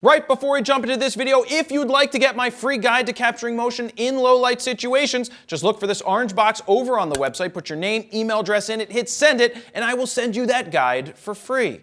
Right before we jump into this video, if you'd like to get my free guide to capturing motion in low light situations, just look for this orange box over on the website, put your name, email address in it, hit send it, and I will send you that guide for free.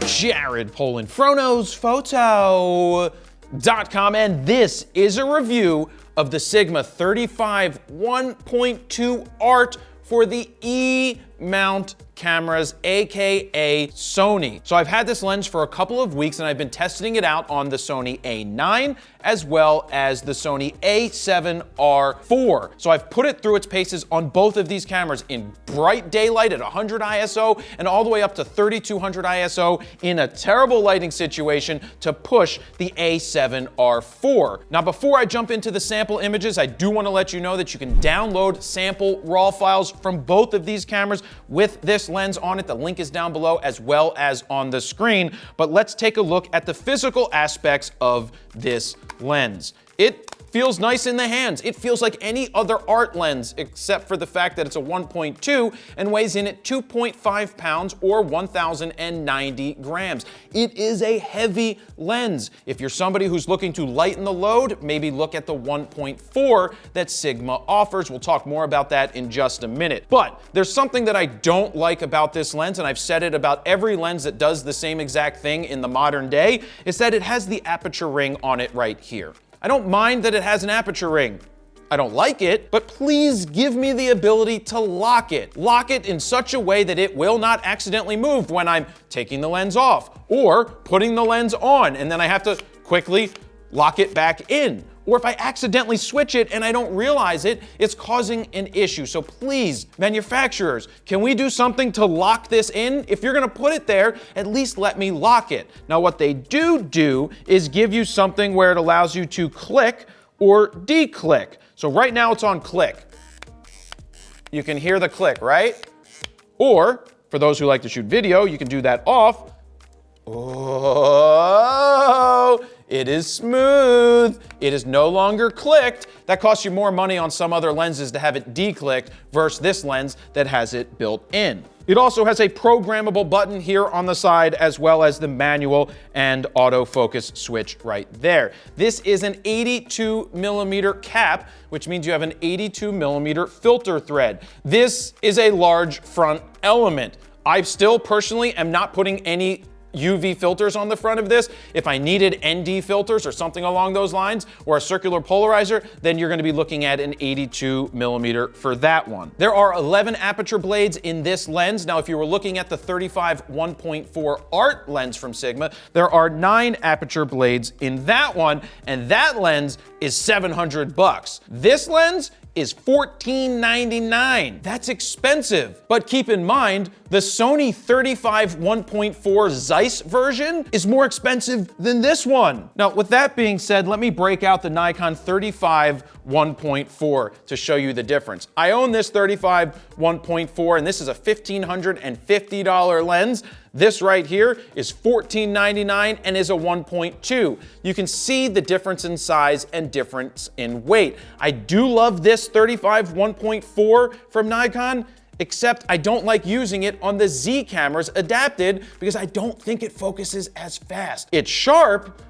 Jared Polin, FroKnowsPhoto.com, and this is a review of the Sigma 35 1.2 Art for the E-Mount Cameras, aka Sony. So I've had this lens for a couple of weeks and I've been testing it out on the Sony A9 as well as the Sony A7R4. So I've put it through its paces on both of these cameras in bright daylight at 100 ISO and all the way up to 3200 ISO in a terrible lighting situation to push the A7R4. Now before I jump into the sample images, I do want to let you know that you can download sample RAW files from both of these cameras with this lens on it. The link is down below as well as on the screen. But let's take a look at the physical aspects of this lens. It feels nice in the hands. It feels like any other art lens except for the fact that it's a 1.2 and weighs in at 2.5 pounds or 1,090 grams. It is a heavy lens. If you're somebody who's looking to lighten the load, maybe look at the 1.4 that Sigma offers. We'll talk more about that in just a minute. But there's something that I don't like about this lens, and I've said it about every lens that does the same exact thing in the modern day, is that it has the aperture ring on it right here. I don't mind that it has an aperture ring. I don't like it, but please give me the ability to lock it. Lock it in such a way that it will not accidentally move when I'm taking the lens off or putting the lens on and then I have to quickly lock it back in. Or if I accidentally switch it and I don't realize it, it's causing an issue. So please, manufacturers, can we do something to lock this in? If you're gonna put it there, at least let me lock it. Now what they do is give you something where it allows you to click or de-click. So right now it's on click. You can hear the click, right? Or, for those who like to shoot video, you can do that off. Oh, it is smooth. It is no longer clicked. That costs you more money on some other lenses to have it de-clicked versus this lens that has it built in. It also has a programmable button here on the side as well as the manual and autofocus switch right there. This is an 82mm cap, which means you have an 82mm filter thread. This is a large front element. I still personally am not putting any UV filters on the front of this. If I needed ND filters or something along those lines, or a circular polarizer, then you're gonna be looking at an 82mm for that one. There are 11 aperture blades in this lens. Now, if you were looking at the 35 1.4 Art lens from Sigma, there are 9 aperture blades in that one, and that lens is $700. This lens is $14.99. That's expensive. But keep in mind, the Sony 35 1.4 Zeiss version is more expensive than this one. Now, with that being said, let me break out the Nikon 35 1.4 to show you the difference. I own this 35 1.4, and this is a $1,550 lens. This right here is $14.99 and is a 1.2. You can see the difference in size and difference in weight. I do love this 35 1.4 from Nikon, except I don't like using it on the Z cameras adapted because I don't think it focuses as fast. It's sharp,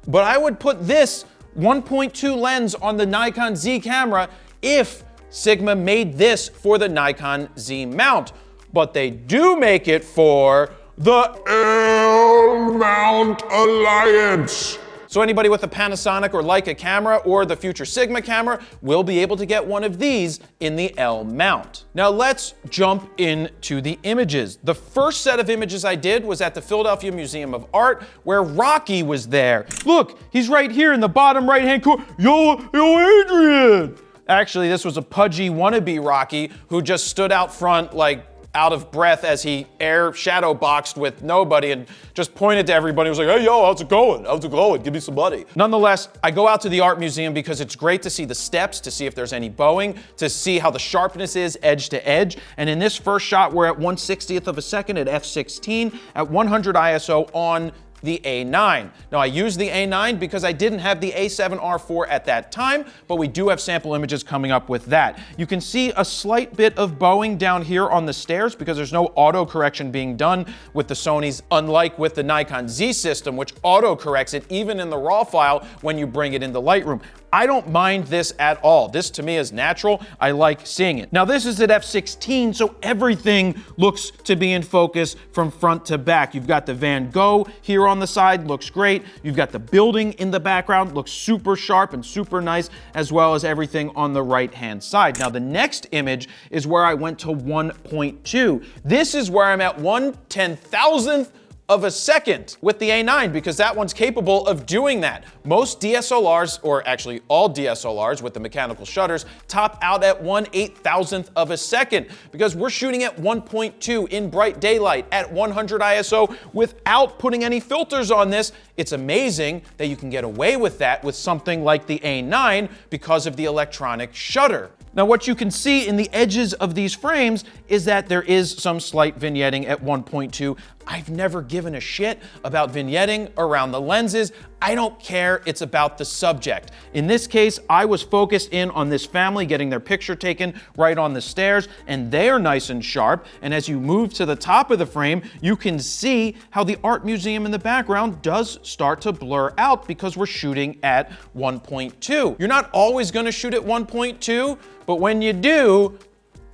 but I would put this 1.2 lens on the Nikon Z camera if Sigma made this for the Nikon Z mount, but they do make it for the L-Mount Alliance. So anybody with a Panasonic or Leica camera or the future Sigma camera will be able to get one of these in the L mount. Now let's jump into the images. The first set of images I did was at the Philadelphia Museum of Art where Rocky was there. Look, he's right here in the bottom right-hand corner. Yo, Adrian! Actually, this was a pudgy wannabe Rocky who just stood out front like out of breath as he air shadow boxed with nobody and just pointed to everybody. He was like, hey, yo, how's it going? How's it going? Give me some money. Nonetheless, I go out to the art museum because it's great to see the steps, to see if there's any bowing, to see how the sharpness is edge to edge. And in this first shot, we're at 1/60th of a second at f/16 at 100 ISO on the A9. Now, I used the A9 because I didn't have the A7R4 at that time, but we do have sample images coming up with that. You can see a slight bit of bowing down here on the stairs because there's no auto correction being done with the Sony's, unlike with the Nikon Z system, which auto corrects it even in the RAW file when you bring it into Lightroom. I don't mind this at all. This to me is natural. I like seeing it. Now this is at f/16, so everything looks to be in focus from front to back. You've got the Van Gogh here on the side, looks great. You've got the building in the background, looks super sharp and super nice, as well as everything on the right-hand side. Now the next image is where I went to 1.2. This is where I'm at 1/10,000th of a second with the A9 because that one's capable of doing that. Most DSLRs, or actually all DSLRs with the mechanical shutters, top out at 1/8,000th of a second because we're shooting at 1.2 in bright daylight at 100 ISO without putting any filters on this. It's amazing that you can get away with that with something like the A9 because of the electronic shutter. Now what you can see in the edges of these frames is that there is some slight vignetting at 1.2. I've never given a shit about vignetting around the lenses. I don't care, it's about the subject. In this case, I was focused in on this family getting their picture taken right on the stairs, and they're nice and sharp. And as you move to the top of the frame, you can see how the art museum in the background does start to blur out because we're shooting at 1.2. You're not always gonna shoot at 1.2, but when you do,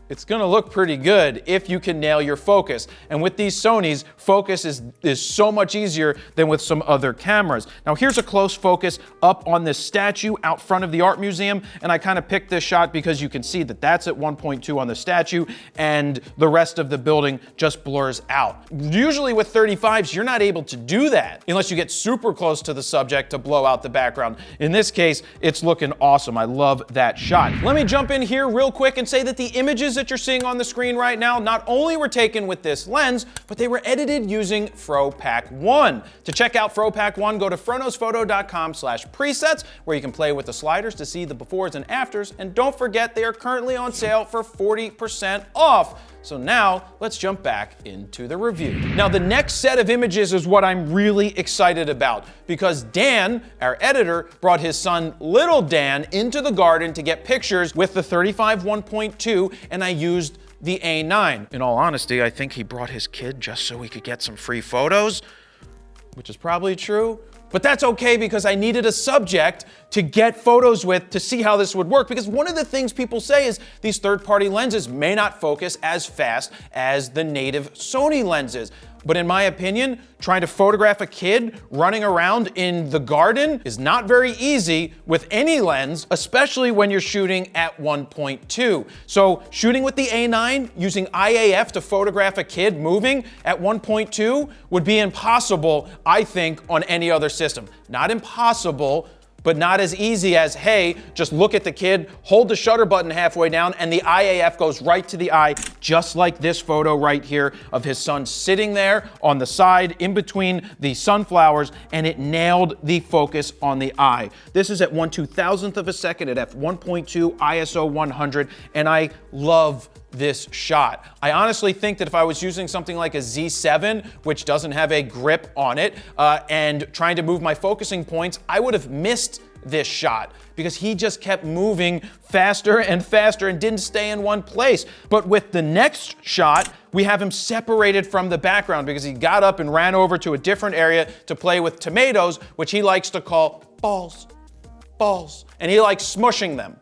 it's gonna look pretty good if you can nail your focus. And with these Sonys, focus is so much easier than with some other cameras. Now here's a close focus up on this statue out front of the art museum, and I kind of picked this shot because you can see that that's at 1.2 on the statue, and the rest of the building just blurs out. Usually with 35s, you're not able to do that unless you get super close to the subject to blow out the background. In this case, it's looking awesome. I love that shot. Let me jump in here real quick and say that the images that you're seeing on the screen right now not only were taken with this lens, but they were edited using FroPack 1. To check out FroPack 1, go to FroKnowsPhoto.com/presets, where you can play with the sliders to see the befores and afters. And don't forget, they are currently on sale for 40% off. So now let's jump back into the review. Now the next set of images is what I'm really excited about because Dan, our editor, brought his son Little Dan into the garden to get pictures with the 35 1.2, and I used the A9. In all honesty, I think he brought his kid just so he could get some free photos, which is probably true. But that's okay because I needed a subject to get photos with to see how this would work. Because one of the things people say is these third-party lenses may not focus as fast as the native Sony lenses. But in my opinion, trying to photograph a kid running around in the garden is not very easy with any lens, especially when you're shooting at 1.2. So shooting with the A9, using IAF to photograph a kid moving at 1.2 would be impossible, I think, on any other system. Not impossible, but not as easy as, hey, just look at the kid, hold the shutter button halfway down, and the IAF goes right to the eye, just like this photo right here of his son sitting there on the side in between the sunflowers, and it nailed the focus on the eye. This is at 1/2000th of a second at f1.2 ISO 100, and I love this shot. I honestly think that if I was using something like a Z7, which doesn't have a grip on it, and trying to move my focusing points, I would have missed this shot because he just kept moving faster and faster and didn't stay in one place. But with the next shot, we have him separated from the background because he got up and ran over to a different area to play with tomatoes, which he likes to call balls, balls. And he likes smushing them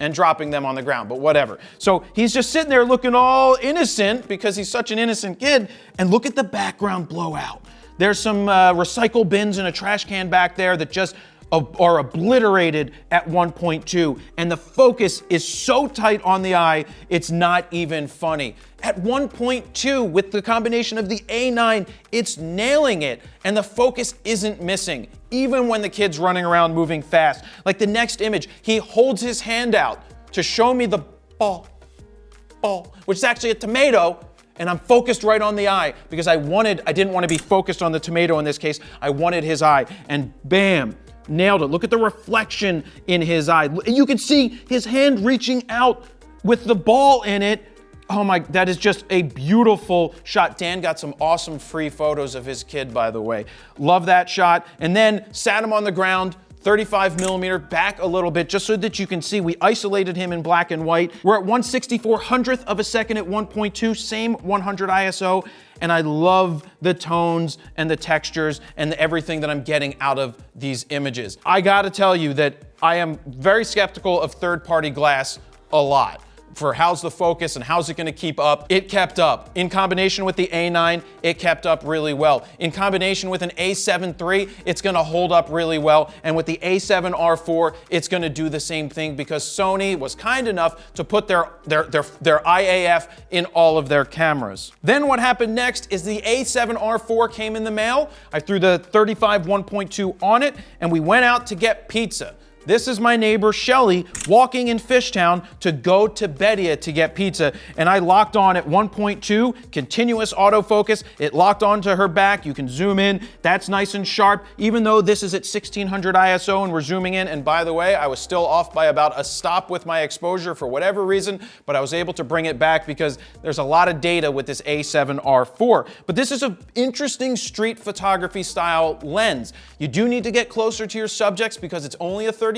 and dropping them on the ground, but whatever. So he's just sitting there looking all innocent because he's such an innocent kid, and look at the background blowout. There's some recycle bins and a trash can back there that just are obliterated at 1.2, and the focus is so tight on the eye, it's not even funny. At 1.2, with the combination of the A9, it's nailing it, and the focus isn't missing, even when the kid's running around moving fast. Like the next image, he holds his hand out to show me the ball, which is actually a tomato, and I'm focused right on the eye because I didn't want to be focused on the tomato in this case. I wanted his eye, and bam, nailed it. Look at the reflection in his eye. You can see his hand reaching out with the ball in it, Oh my, that is just a beautiful shot. Dan got some awesome free photos of his kid, by the way. Love that shot. And then sat him on the ground, 35mm back a little bit, just so that you can see we isolated him in black and white. We're at 1/6400th of a second at 1.2, same 100 ISO. And I love the tones and the textures and everything that I'm getting out of these images. I gotta tell you that I am very skeptical of third-party glass a lot. For how's the focus and how's it gonna keep up. It kept up. In combination with the A9, it kept up really well. In combination with an A7 III, it's gonna hold up really well. And with the A7R4, it's gonna do the same thing because Sony was kind enough to put their IAF in all of their cameras. Then what happened next is the A7R4 came in the mail. I threw the 35 1.2 on it and we went out to get pizza. This is my neighbor, Shelly, walking in Fishtown to go to Bedia to get pizza. And I locked on at 1.2, continuous autofocus. It locked onto her back. You can zoom in. That's nice and sharp, even though this is at 1600 ISO and we're zooming in. And by the way, I was still off by about a stop with my exposure for whatever reason, but I was able to bring it back because there's a lot of data with this A7R4. But this is an interesting street photography style lens. You do need to get closer to your subjects because it's only a 35,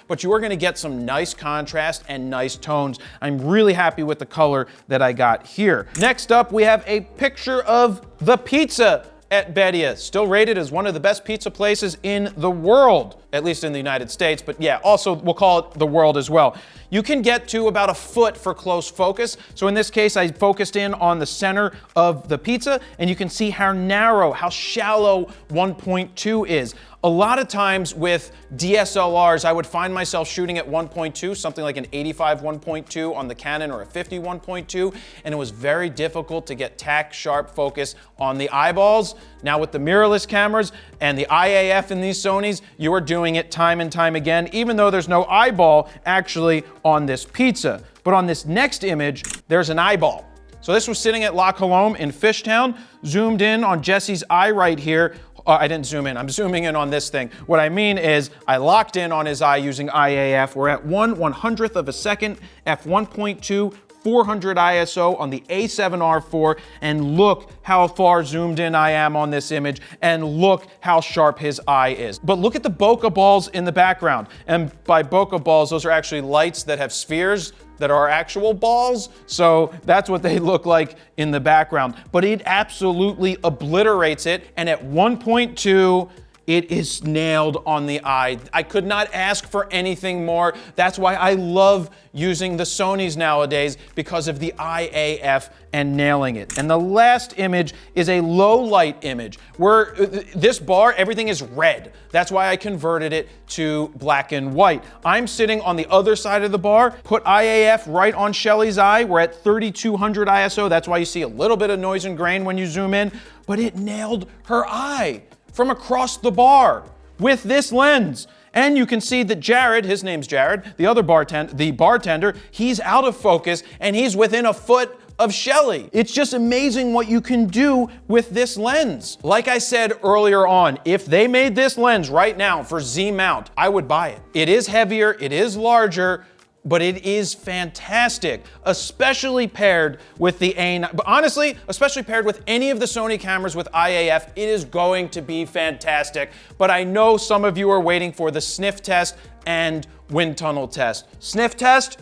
but you are going to get some nice contrast and nice tones. I'm really happy with the color that I got here. Next up, we have a picture of the pizza at Bedia, still rated as one of the best pizza places in the world, at least in the United States, but yeah, also we'll call it the world as well. You can get to about a foot for close focus. So in this case, I focused in on the center of the pizza and you can see how narrow, how shallow 1.2 is. A lot of times with DSLRs, I would find myself shooting at 1.2, something like an 85 1.2 on the Canon or a 50 1.2, and it was very difficult to get tack sharp focus on the eyeballs. Now with the mirrorless cameras and the IAF in these Sonys, you are doing it time and time again, even though there's no eyeball actually on this pizza. But on this next image, there's an eyeball. So this was sitting at La Colombe in Fishtown, zoomed in on Jesse's eye right here. I didn't zoom in, I'm zooming in on this thing. What I mean is I locked in on his eye using IAF. We're at 1/100th of a second, f1.2, 400 ISO on the A7R4, and look how far zoomed in I am on this image, and look how sharp his eye is. But look at the bokeh balls in the background. And by bokeh balls, those are actually lights that have spheres that are actual balls. So that's what they look like in the background. But it absolutely obliterates it. And at 1.2, it is nailed on the eye. I could not ask for anything more. That's why I love using the Sonys nowadays, because of the IAF and nailing it. And the last image is a low light image where this bar, everything is red. That's why I converted it to black and white. I'm sitting on the other side of the bar, put IAF right on Shelly's eye. We're at 3200 ISO. That's why you see a little bit of noise and grain when you zoom in, but it nailed her eye from across the bar with this lens. And you can see that Jared, his name's Jared, the bartender, he's out of focus and he's within a foot of Shelly. It's just amazing what you can do with this lens. Like I said earlier on, if they made this lens right now for Z mount, I would buy it. It is heavier, it is larger, but it is fantastic, especially paired with the A9. But honestly, especially paired with any of the Sony cameras with IAF, it is going to be fantastic. But I know some of you are waiting for the sniff test and wind tunnel test. Sniff test?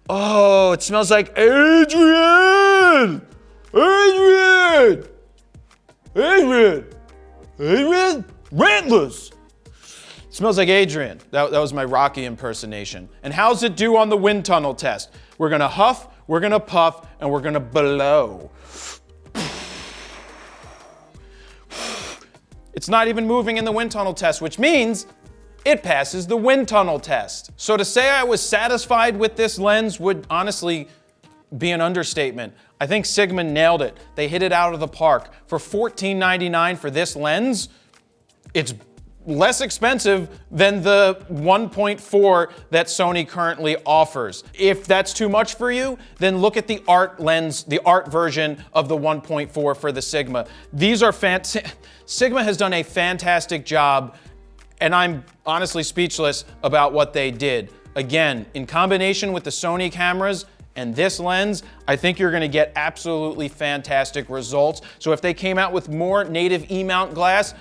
Oh, it smells like Adrian! Adrian! Adrian! Adrian? Rantless! Smells like Adrian. That was my Rocky impersonation. And how's it do on the wind tunnel test? We're gonna huff, we're gonna puff, and we're gonna blow. It's not even moving in the wind tunnel test, which means it passes the wind tunnel test. So to say I was satisfied with this lens would honestly be an understatement. I think Sigma nailed it. They hit it out of the park. For $14.99 for this lens, it's less expensive than the 1.4 that Sony currently offers. If that's too much for you, then look at the art lens, the art version of the 1.4 for the Sigma. These are Sigma has done a fantastic job, and I'm honestly speechless about what they did. Again, in combination with the Sony cameras and this lens, I think you're gonna get absolutely fantastic results. So if they came out with more native E-mount glass,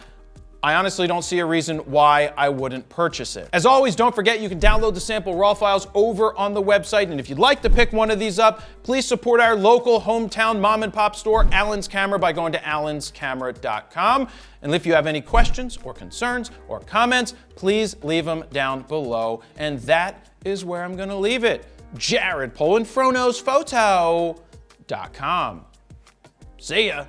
I honestly don't see a reason why I wouldn't purchase it. As always, don't forget you can download the sample raw files over on the website, and if you'd like to pick one of these up, please support our local hometown mom and pop store, Allen's Camera, by going to allenscamera.com. And if you have any questions or concerns or comments, please leave them down below. And that is where I'm gonna leave it. Jared Polin, FroKnowsPhoto.com. See ya.